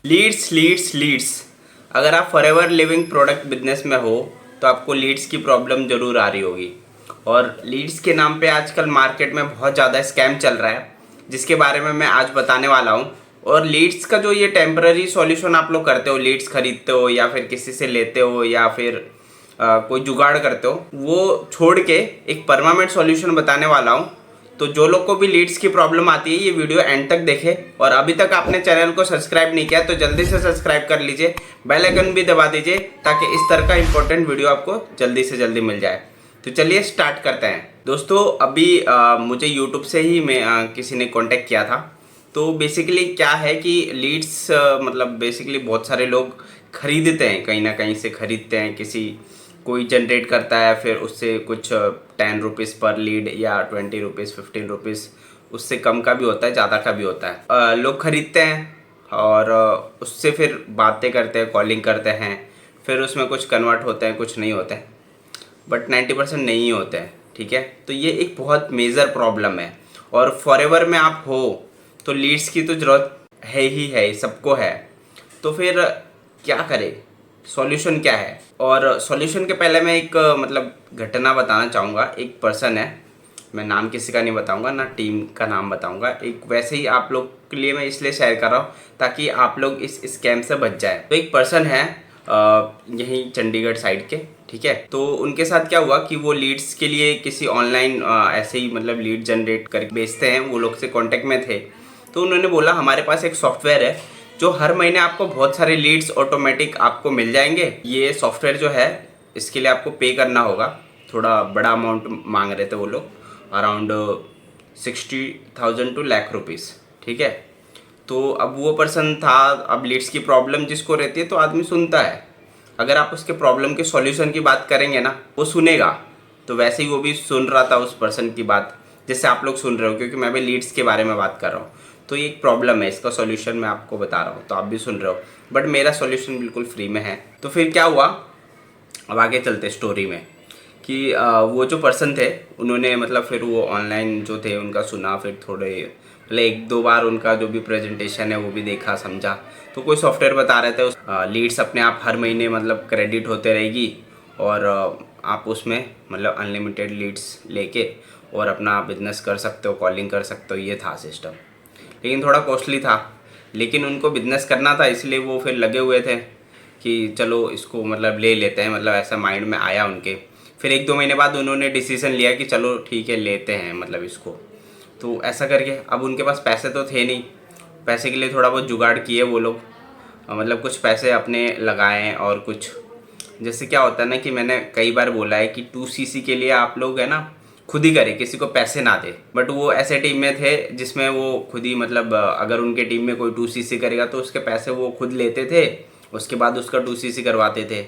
Leeds Leeds Leeds. अगर आप forever living product business में हो तो आपको लीड्स की प्रॉब्लम ज़रूर आ रही होगी। और लीड्स के नाम पे आजकल मार्केट में बहुत ज़्यादा स्कैम चल रहा है, जिसके बारे में मैं आज बताने वाला हूँ। और लीड्स का जो ये टेम्पररी सॉल्यूशन आप लोग करते हो, लीड्स खरीदते हो या फिर किसी से लेते हो या फिर कोई जुगाड़ करते हो, वो छोड़ के एक परमानेंट सॉल्यूशन बताने वाला हूँ। तो जो लोग को भी लीड्स की प्रॉब्लम आती है, ये वीडियो एंड तक देखें। और अभी तक आपने चैनल को सब्सक्राइब नहीं किया तो जल्दी से सब्सक्राइब कर लीजिए, बेल आइकन भी दबा दीजिए ताकि इस तरह का इंपॉर्टेंट वीडियो आपको जल्दी से जल्दी मिल जाए। तो चलिए स्टार्ट करते हैं। दोस्तों अभी मुझे यूट्यूब से ही किसी ने कॉन्टेक्ट किया था। तो बेसिकली क्या है कि लीड्स मतलब बेसिकली बहुत सारे लोग खरीदते हैं, कहीं ना कहीं से खरीदते हैं, किसी कोई जनरेट करता है, फिर उससे कुछ 10 रुपीज़ पर लीड या 20 रुपीज़ 15 रुपीज़, उससे कम का भी होता है, ज़्यादा का भी होता है। लोग खरीदते हैं और उससे फिर बातें करते हैं, कॉलिंग करते हैं, फिर उसमें कुछ कन्वर्ट होते हैं, कुछ नहीं होते हैं, बट 90% नहीं होते हैं। ठीक है, तो ये एक बहुत मेजर प्रॉब्लम है। और फॉरएवर में आप हो तो लीड्स की तो ज़रूरत है ही है, सबको है। तो फिर क्या करें, सॉल्यूशन क्या है? और सॉल्यूशन के पहले मैं एक मतलब घटना बताना चाहूँगा। एक पर्सन है, मैं नाम किसी का नहीं बताऊँगा, ना टीम का नाम बताऊँगा, एक वैसे ही आप लोग के लिए मैं इसलिए शेयर कर रहा हूँ ताकि आप लोग इस स्कैम से बच जाए। तो एक पर्सन है यहीं चंडीगढ़ साइड के, ठीक है। तो उनके साथ क्या हुआ कि वो लीड्स के लिए किसी ऑनलाइन ऐसे ही मतलब लीड जनरेट कर बेचते हैं, वो लोग से कांटेक्ट में थे। तो उन्होंने बोला हमारे पास एक सॉफ्टवेयर है जो हर महीने आपको बहुत सारे लीड्स ऑटोमेटिक आपको मिल जाएंगे। ये सॉफ्टवेयर जो है, इसके लिए आपको पे करना होगा। थोड़ा बड़ा अमाउंट मांग रहे थे वो लोग, अराउंड 60,000 टू लाख रुपीज़, ठीक है। तो अब वो पर्सन था, अब लीड्स की प्रॉब्लम जिसको रहती है तो आदमी सुनता है। अगर आप उसके प्रॉब्लम के सॉल्यूशन की बात करेंगे ना, वो सुनेगा। तो वैसे ही वो भी सुन रहा था उस पर्सन की बात, जैसे आप लोग सुन रहे हो, क्योंकि मैं भी लीड्स के बारे में बात कर रहा हूँ। तो ये एक प्रॉब्लम है, इसका सॉल्यूशन मैं आपको बता रहा हूँ, तो आप भी सुन रहे हो, बट मेरा सॉल्यूशन बिल्कुल फ्री में है। तो फिर क्या हुआ, अब आगे चलते स्टोरी में कि वो जो पर्सन थे उन्होंने मतलब फिर वो ऑनलाइन जो थे उनका सुना, फिर थोड़े मतलब एक दो बार उनका जो भी प्रेजेंटेशन है वो भी देखा समझा। तो कोई सॉफ्टवेयर बता रहे थे, लीड्स अपने आप हर महीने मतलब क्रेडिट होते रहेगी और आप उसमें मतलब अनलिमिटेड लीड्स लेके और अपना बिजनेस कर सकते हो, कॉलिंग कर सकते हो, ये था सिस्टम। लेकिन थोड़ा कॉस्टली था, लेकिन उनको बिजनेस करना था, इसलिए वो फिर लगे हुए थे कि चलो इसको मतलब ले लेते हैं, मतलब ऐसा माइंड में आया उनके। फिर एक दो महीने बाद उन्होंने डिसीजन लिया कि चलो ठीक है लेते हैं मतलब इसको। तो ऐसा करके अब उनके पास पैसे तो थे नहीं, पैसे के लिए थोड़ा बहुत जुगाड़ किए वो लोग, मतलब कुछ पैसे अपने लगाए और कुछ, जैसे क्या होता है ना कि मैंने कई बार बोला है कि 2cc के लिए आप लोग है ना खुद ही करें, किसी को पैसे ना दे। बट वो ऐसे टीम में थे जिसमें वो खुद ही मतलब अगर उनके टीम में कोई 2cc करेगा तो उसके पैसे वो खुद लेते थे, उसके बाद उसका 2cc करवाते थे।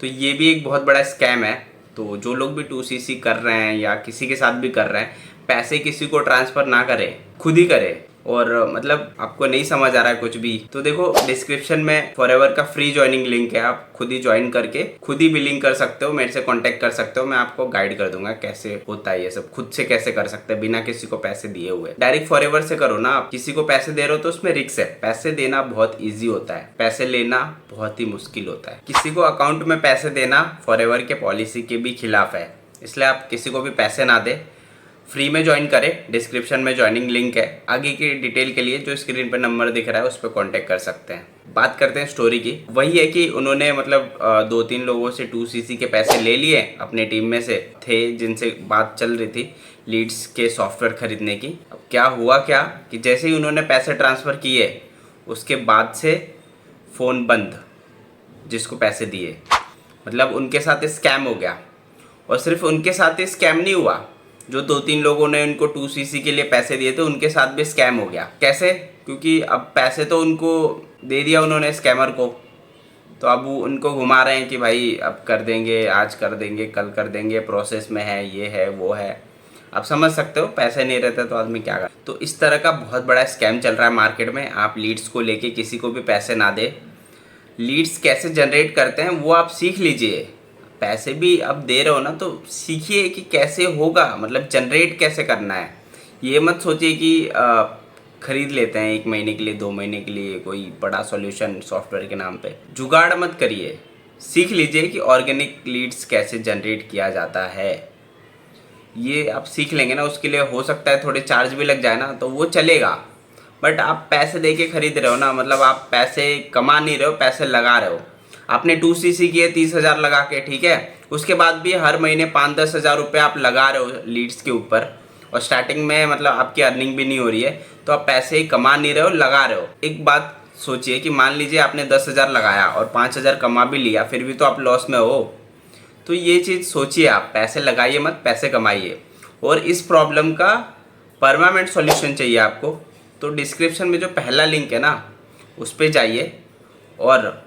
तो ये भी एक बहुत बड़ा स्कैम है। तो जो लोग भी 2cc कर रहे हैं या किसी के साथ भी कर रहे हैं, पैसे किसी को ट्रांसफ़र ना करें, खुद ही करें। और मतलब आपको नहीं समझ आ रहा है कुछ भी, तो देखो डिस्क्रिप्शन में फॉरएवर का फ्री ज्वाइनिंग लिंक है, आप खुद ही ज्वाइन करके खुद ही बिलिंग कर सकते हो, मेरे से कांटेक्ट कर सकते हो। मैं आपको गाइड कर दूंगा कैसे होता है ये सब, खुद से कैसे कर सकते हैं बिना किसी को पैसे दिए हुए। डायरेक्ट फॉरएवर से करो ना, आप किसी को पैसे दे रहे हो तो उसमें रिस्क है। पैसे देना बहुत ईजी होता है, पैसे लेना बहुत ही मुश्किल होता है। किसी को अकाउंट में पैसे देना फॉरएवर के पॉलिसी के भी खिलाफ है, इसलिए आप किसी को भी पैसे ना दे, फ्री में ज्वाइन करें। डिस्क्रिप्शन में ज्वाइनिंग लिंक है, आगे की डिटेल के लिए जो स्क्रीन पर नंबर दिख रहा है उस पर कॉन्टेक्ट कर सकते हैं। बात करते हैं स्टोरी की। वही है कि उन्होंने मतलब 2-3 लोगों से 2cc के पैसे ले लिए, अपने टीम में से थे जिनसे बात चल रही थी लीड्स के सॉफ्टवेयर खरीदने की। अब क्या हुआ क्या कि जैसे ही उन्होंने पैसे ट्रांसफ़र किए उसके बाद से फ़ोन बंद, जिसको पैसे दिए, मतलब उनके साथ स्कैम हो गया। और सिर्फ उनके साथ ही स्कैम नहीं हुआ, जो 2-3 लोगों ने उनको 2cc के लिए पैसे दिए थे उनके साथ भी स्कैम हो गया। कैसे? क्योंकि अब पैसे तो उनको दे दिया उन्होंने स्कैमर को, तो अब वो उनको घुमा रहे हैं कि भाई अब कर देंगे, आज कर देंगे, कल कर देंगे, प्रोसेस में है, ये है वो है। आप समझ सकते हो, पैसे नहीं रहते तो आदमी क्या करे। तो इस तरह का बहुत बड़ा स्कैम चल रहा है मार्केट में। आप लीड्स को लेके किसी को भी पैसे ना दे। लीड्स कैसे जनरेट करते हैं वो आप सीख लीजिए। पैसे भी अब दे रहे हो ना तो सीखिए कि कैसे होगा, मतलब जनरेट कैसे करना है। ये मत सोचिए कि खरीद लेते हैं 1 महीने के लिए, 2 महीने के लिए कोई बड़ा सॉल्यूशन सॉफ्टवेयर के नाम पे। जुगाड़ मत करिए, सीख लीजिए कि ऑर्गेनिक लीड्स कैसे जनरेट किया जाता है। ये आप सीख लेंगे ना, उसके लिए हो सकता है थोड़े चार्ज भी लग जाए ना, तो वो चलेगा। बट आप पैसे दे के खरीद रहे हो ना, मतलब आप पैसे कमा नहीं रहे हो, पैसे लगा रहे हो। आपने 2cc किए 30,000 लगा के, ठीक है, उसके बाद भी हर महीने 5-10 हज़ार रुपये आप लगा रहे हो लीड्स के ऊपर, और स्टार्टिंग में मतलब आपकी अर्निंग भी नहीं हो रही है, तो आप पैसे ही कमा नहीं रहे हो, लगा रहे हो। एक बात सोचिए कि मान लीजिए आपने 10,000 लगाया और 5,000 कमा भी लिया, फिर भी तो आप लॉस में हो। तो ये चीज़ सोचिए, आप पैसे लगाइए मत, पैसे कमाइए। और इस प्रॉब्लम का परमानेंट सॉल्यूशन चाहिए आपको, तो डिस्क्रिप्शन में जो पहला लिंक है ना, उस पर जाइए और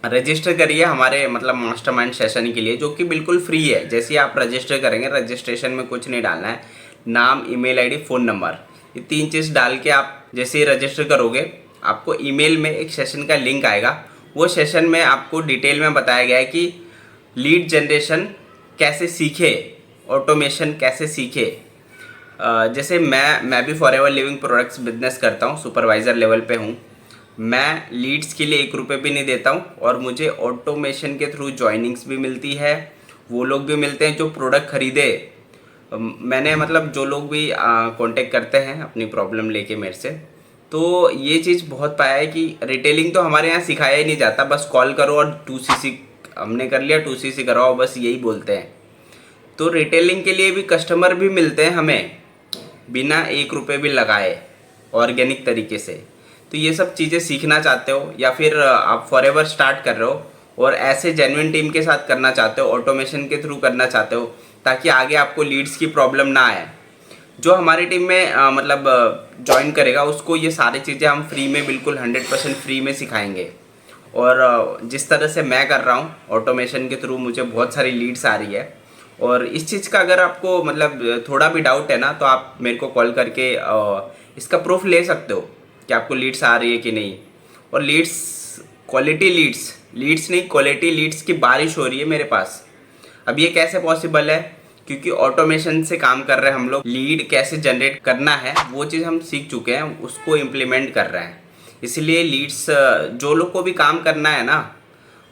रजिस्टर करिए हमारे मतलब मास्टरमाइंड सेशन के लिए, जो कि बिल्कुल फ्री है। जैसे आप रजिस्टर करेंगे, रजिस्ट्रेशन में कुछ नहीं डालना है, नाम, ईमेल आईडी, फ़ोन नंबर, ये 3 चीज़ डाल के आप जैसे ही रजिस्टर करोगे, आपको ईमेल में एक सेशन का लिंक आएगा। वो सेशन में आपको डिटेल में बताया गया है कि लीड जनरेशन कैसे सीखे, ऑटोमेशन कैसे सीखे। जैसे मैं भी फॉरएवर लिविंग प्रोडक्ट्स बिजनेस करता हूँ, सुपरवाइज़र लेवल पे हूँ। मैं लीड्स के लिए 1 रुपये भी नहीं देता हूँ, और मुझे ऑटोमेशन के थ्रू जॉइनिंग्स भी मिलती है। वो लोग भी मिलते हैं जो प्रोडक्ट खरीदे। मैंने मतलब जो लोग भी कांटेक्ट करते हैं अपनी प्रॉब्लम लेके मेरे से, तो ये चीज़ बहुत पाया है कि रिटेलिंग तो हमारे यहाँ सिखाया ही नहीं जाता। बस कॉल करो और 2cc हमने कर लिया, 2cc कराओ, बस यही बोलते हैं। तो रिटेलिंग के लिए भी कस्टमर भी मिलते हैं हमें बिना 1 रुपये भी लगाए, ऑर्गेनिक तरीके से। तो ये सब चीज़ें सीखना चाहते हो, या फिर आप फॉरएवर स्टार्ट कर रहे हो और ऐसे जेन्युइन टीम के साथ करना चाहते हो, ऑटोमेशन के थ्रू करना चाहते हो, ताकि आगे आपको लीड्स की प्रॉब्लम ना आए। जो हमारी टीम में मतलब ज्वाइन करेगा, उसको ये सारी चीज़ें हम फ्री में, बिल्कुल 100% फ्री में सिखाएंगे। और जिस तरह से मैं कर रहा हूँ ऑटोमेशन के थ्रू, मुझे बहुत सारी लीड्स आ रही है। और इस चीज़ का अगर आपको मतलब थोड़ा भी डाउट है ना, तो आप मेरे को कॉल करके इसका प्रूफ ले सकते हो कि आपको लीड्स आ रही है कि नहीं। और लीड्स, क्वालिटी लीड्स नहीं, क्वालिटी लीड्स की बारिश हो रही है मेरे पास। अब ये कैसे पॉसिबल है? क्योंकि ऑटोमेशन से काम कर रहे हैं हम लोग। लीड कैसे जनरेट करना है वो चीज़ हम सीख चुके हैं, उसको इम्प्लीमेंट कर रहे हैं। इसलिए लीड्स जो लोग को भी काम करना है ना,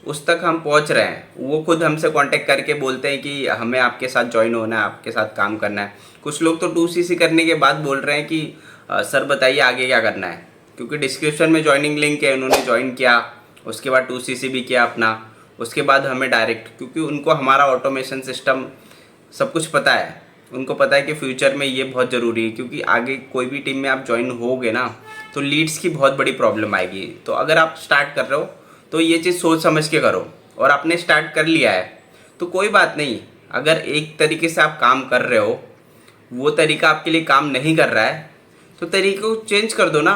उस तक हम पहुंच रहे हैं। वो खुद हमसे कांटेक्ट करके बोलते हैं कि हमें आपके साथ ज्वाइन होना है, आपके साथ काम करना है। कुछ लोग तो 2cc करने के बाद बोल रहे हैं कि सर बताइए आगे क्या करना है, क्योंकि डिस्क्रिप्शन में ज्वाइनिंग लिंक है, उन्होंने ज्वाइन किया, उसके बाद 2cc भी किया अपना, उसके बाद हमें डायरेक्ट, क्योंकि उनको हमारा ऑटोमेशन सिस्टम सब कुछ पता है। उनको पता है कि फ्यूचर में ये बहुत ज़रूरी है, क्योंकि आगे कोई भी टीम में आप ज्वाइन होगे ना, तो लीड्स की बहुत बड़ी प्रॉब्लम आएगी। तो अगर आप स्टार्ट कर रहे हो तो ये चीज़ सोच समझ के करो। और आपने स्टार्ट कर लिया है तो कोई बात नहीं, अगर एक तरीके से आप काम कर रहे हो, वो तरीका आपके लिए काम नहीं कर रहा है, तो तरीके को चेंज कर दो ना।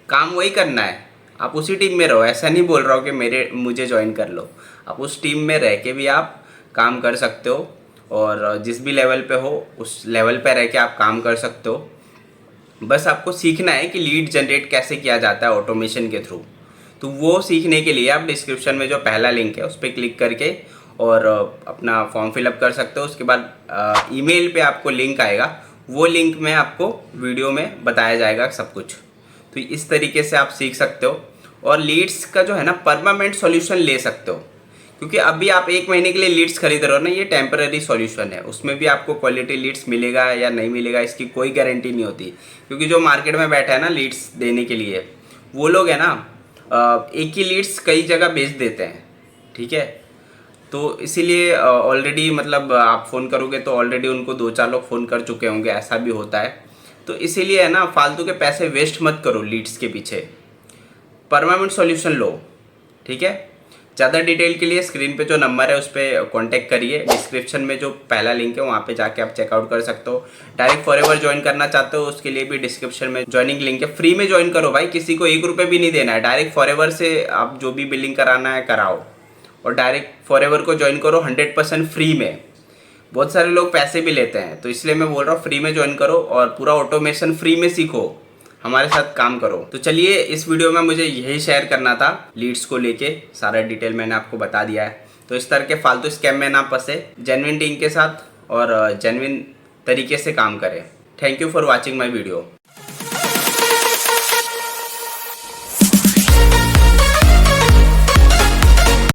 काम वही करना है, आप उसी टीम में रहो। ऐसा नहीं बोल रहा हूँ कि मुझे ज्वाइन कर लो, आप उस टीम में रह के भी आप काम कर सकते हो, और जिस भी लेवल पे हो उस लेवल पे रह के आप काम कर सकते हो। बस आपको सीखना है कि लीड जनरेट कैसे किया जाता है ऑटोमेशन के थ्रू। तो वो सीखने के लिए आप डिस्क्रिप्शन में जो पहला लिंक है उस पर क्लिक करके और अपना फॉर्म फिलअप कर सकते हो। उसके बाद ईमेल पे आपको लिंक आएगा, वो लिंक में आपको वीडियो में बताया जाएगा सब कुछ। तो इस तरीके से आप सीख सकते हो और लीड्स का जो है ना परमानेंट सॉल्यूशन ले सकते हो। क्योंकि अभी आप 1 महीने के लिए लीड्स खरीद रहे हो ना, ये टेम्पररी सॉल्यूशन है। उसमें भी आपको क्वालिटी लीड्स मिलेगा या नहीं मिलेगा इसकी कोई गारंटी नहीं होती। क्योंकि जो मार्केट में बैठा है ना लीड्स देने के लिए, वो लोग है ना एक ही लीड्स कई जगह बेच देते हैं, ठीक है। तो इसीलिए ऑलरेडी मतलब आप फ़ोन करोगे तो ऑलरेडी उनको 2-4 लोग फ़ोन कर चुके होंगे, ऐसा भी होता है। तो इसीलिए है ना, फालतू के पैसे वेस्ट मत करो लीड्स के पीछे, परमानेंट सॉल्यूशन लो, ठीक है। ज़्यादा डिटेल के लिए स्क्रीन पे जो नंबर है उस पर कॉन्टैक्ट करिए। डिस्क्रिप्शन में जो पहला लिंक है वहाँ पे जाके आप चेकआउट कर सकते हो। डायरेक्ट फॉरएवर ज्वाइन करना चाहते हो उसके लिए भी डिस्क्रिप्शन में ज्वाइनिंग लिंक है। फ्री में ज्वाइन करो भाई, किसी को 1 रुपये भी नहीं देना है। डायरेक्ट फॉरएवर से आप जो भी बिलिंग कराना है कराओ, और डायरेक्ट फॉरएवर को ज्वाइन करो 100% फ्री में। बहुत सारे लोग पैसे भी लेते हैं, तो इसलिए मैं बोल रहा हूँ फ्री में ज्वाइन करो और पूरा ऑटोमेशन फ्री में सीखो, हमारे साथ काम करो। तो चलिए, इस वीडियो में मुझे यही शेयर करना था लीड्स को लेके, सारा डिटेल मैंने आपको बता दिया है। तो इस तरह के फालतू स्कैम में ना फंसे, जेन्युइन टीम के साथ और जेन्युइन तरीके से काम करें। Thank you for watching my video.